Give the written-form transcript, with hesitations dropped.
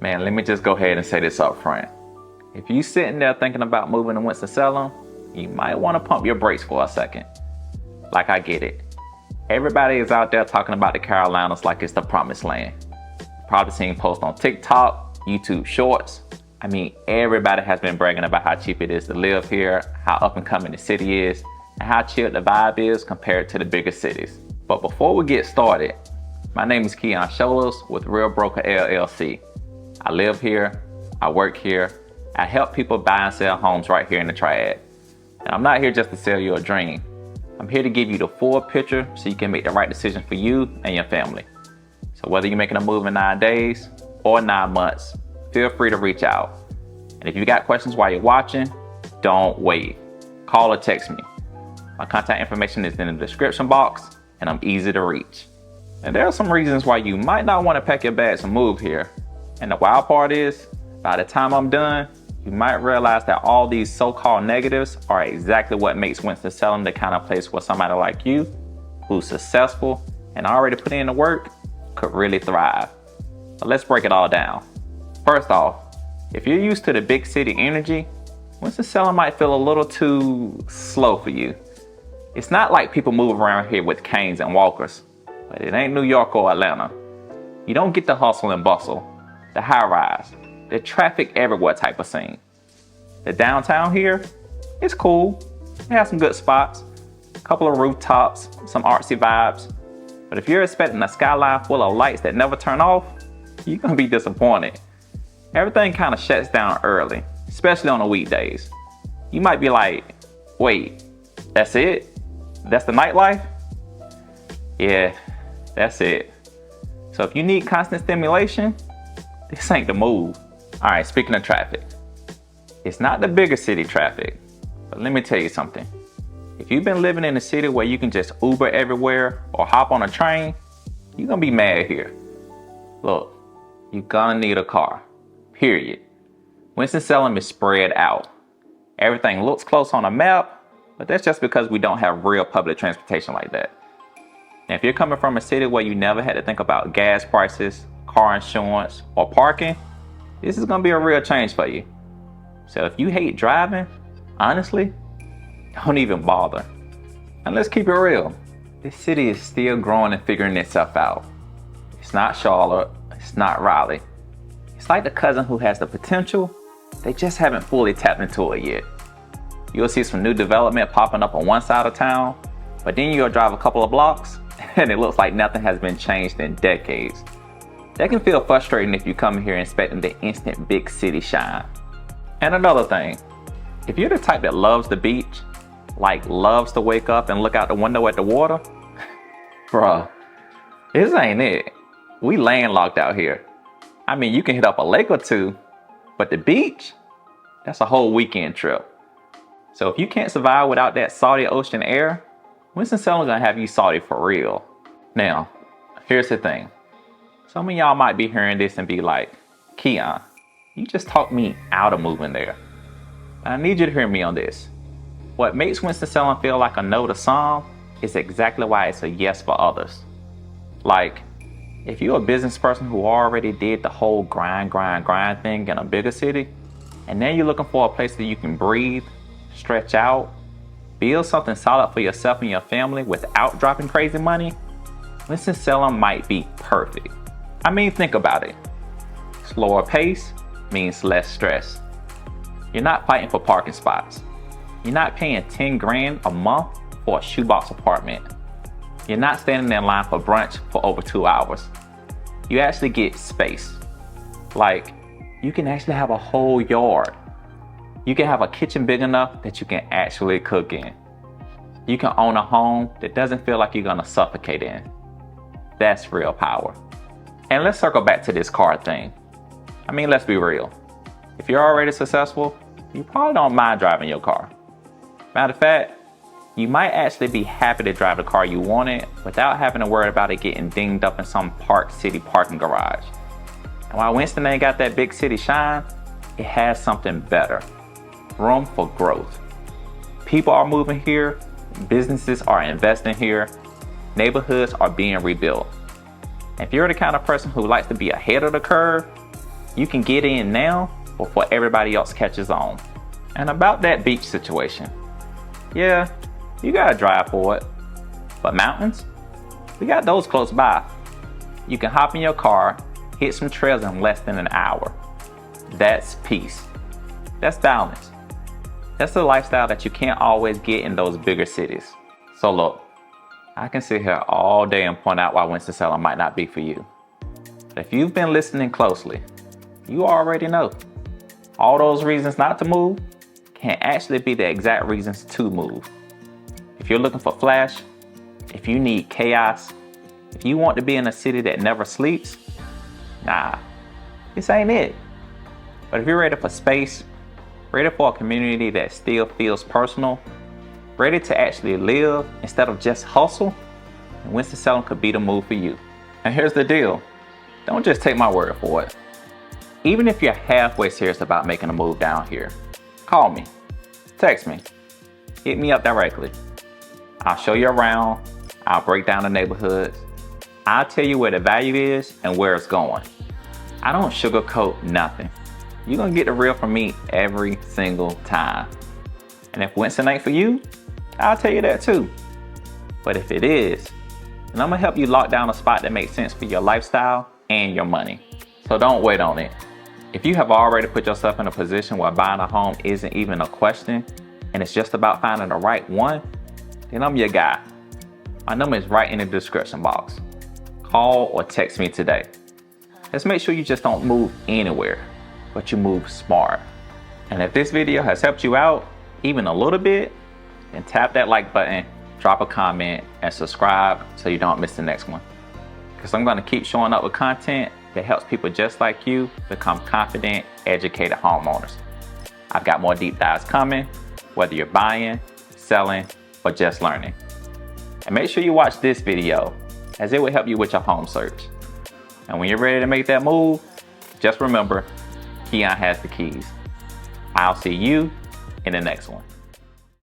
Man, let me just go ahead and say this up front. If you sitting there thinking about moving to Winston-Salem, you might want to pump your brakes for a second. Like, I get it. Everybody is out there talking about the Carolinas like it's the promised land. Probably seen posts on TikTok, YouTube Shorts. I mean, everybody has been bragging about how cheap it is to live here, how up and coming the city is, and how chill the vibe is compared to the bigger cities. But before we get started, my name is Keon Shoulars with Real Broker LLC. I live here, I work here, I help people buy and sell homes right here in the Triad. And I'm not here just to sell you a dream. I'm here to give you the full picture so you can make the right decision for you and your family. So whether you're making a move in 9 days or 9 months, feel free to reach out. And if you got questions while you're watching, don't wait. Call or text me. My contact information is in the description box and I'm easy to reach. And there are some reasons why you might not want to pack your bags and move here. And the wild part is, by the time I'm done, you might realize that all these so-called negatives are exactly what makes Winston-Salem the kind of place where somebody like you, who's successful and already put in the work, could really thrive. But let's break it all down. First off, if you're used to the big city energy, Winston-Salem might feel a little too slow for you. It's not like people move around here with canes and walkers, but it ain't New York or Atlanta. You don't get the hustle and bustle, the high rise, the traffic everywhere type of scene. The downtown here, it's cool. It has some good spots, a couple of rooftops, some artsy vibes. But if you're expecting a skyline full of lights that never turn off, you're gonna be disappointed. Everything kind of shuts down early, especially on the weekdays. You might be like, wait, that's it? That's the nightlife? Yeah, that's it. So if you need constant stimulation, this ain't the move. All right, speaking of traffic, it's not the bigger city traffic, but let me tell you something. If you've been living in a city where you can just Uber everywhere or hop on a train, you're gonna be mad here. Look, you're gonna need a car, period. Winston-Salem is spread out. Everything looks close on a map, but that's just because we don't have real public transportation like that. Now, if you're coming from a city where you never had to think about gas prices, car insurance, or parking, this is gonna be a real change for you. So if you hate driving, honestly, don't even bother. And let's keep it real. This city is still growing and figuring itself out. It's not Charlotte, it's not Raleigh. It's like the cousin who has the potential, they just haven't fully tapped into it yet. You'll see some new development popping up on one side of town, but then you'll drive a couple of blocks and it looks like nothing has been changed in decades. That can feel frustrating if you come here expecting the instant big city shine. And another thing, if you're the type that loves the beach, like loves to wake up and look out the window at the water, bruh, this ain't it. We landlocked out here. I mean, you can hit up a lake or two, but the beach, that's a whole weekend trip. So if you can't survive without that salty ocean air, Winston-Salem gonna have you salty for real. Now, here's the thing. Some of y'all might be hearing this and be like, Keon, you just talked me out of moving there. But I need you to hear me on this. What makes Winston-Salem feel like a no to some is exactly why it's a yes for others. Like, if you're a business person who already did the whole grind thing in a bigger city, and then you're looking for a place that you can breathe, stretch out, build something solid for yourself and your family without dropping crazy money, Winston-Salem might be perfect. I mean, think about it. Slower pace means less stress. You're not fighting for parking spots. You're not paying 10 grand a month for a shoebox apartment. You're not standing in line for brunch for over 2 hours. You actually get space. Like, you can actually have a whole yard. You can have a kitchen big enough that you can actually cook in. You can own a home that doesn't feel like you're gonna suffocate in. That's real power. And let's circle back to this car thing. I mean, let's be real. If you're already successful, you probably don't mind driving your car. Matter of fact, you might actually be happy to drive the car you wanted without having to worry about it getting dinged up in some Park City parking garage. And while Winston ain't got that big city shine, it has something better. Room for growth. People are moving here, businesses are investing here, neighborhoods are being rebuilt. If you're the kind of person who likes to be ahead of the curve, You can get in now before everybody else catches on. And about that beach situation, yeah, you gotta drive for it. But mountains, we got those close by. You can hop in your car, hit some trails in less than an hour. That's peace. That's balance. That's the lifestyle that you can't always get in those bigger cities. So look, I can sit here all day and point out why Winston-Salem might not be for you. But if you've been listening closely, you already know. All those reasons not to move can actually be the exact reasons to move. If you're looking for flash, if you need chaos, if you want to be in a city that never sleeps, nah, this ain't it. But if you're ready for space, ready for a community that still feels personal, ready to actually live instead of just hustle, then Winston-Salem could be the move for you. And here's the deal, don't just take my word for it. Even if you're halfway serious about making a move down here, call me, text me, hit me up directly. I'll show you around, I'll break down the neighborhoods, I'll tell you where the value is and where it's going. I don't sugarcoat nothing. You're gonna get the real from me every single time. And if Winston ain't for you, I'll tell you that too. But if it is, then I'm gonna help you lock down a spot that makes sense for your lifestyle and your money. So don't wait on it. If you have already put yourself in a position where buying a home isn't even a question, and it's just about finding the right one, then I'm your guy. My number is right in the description box. Call or text me today. Let's make sure you just don't move anywhere, but you move smart. And if this video has helped you out, even a little bit, then tap that like button, drop a comment, and subscribe so you don't miss the next one. Because I'm gonna keep showing up with content that helps people just like you become confident, educated homeowners. I've got more deep dives coming, whether you're buying, selling, or just learning. And make sure you watch this video, as it will help you with your home search. And when you're ready to make that move, just remember, Keon has the keys. I'll see you in the next one.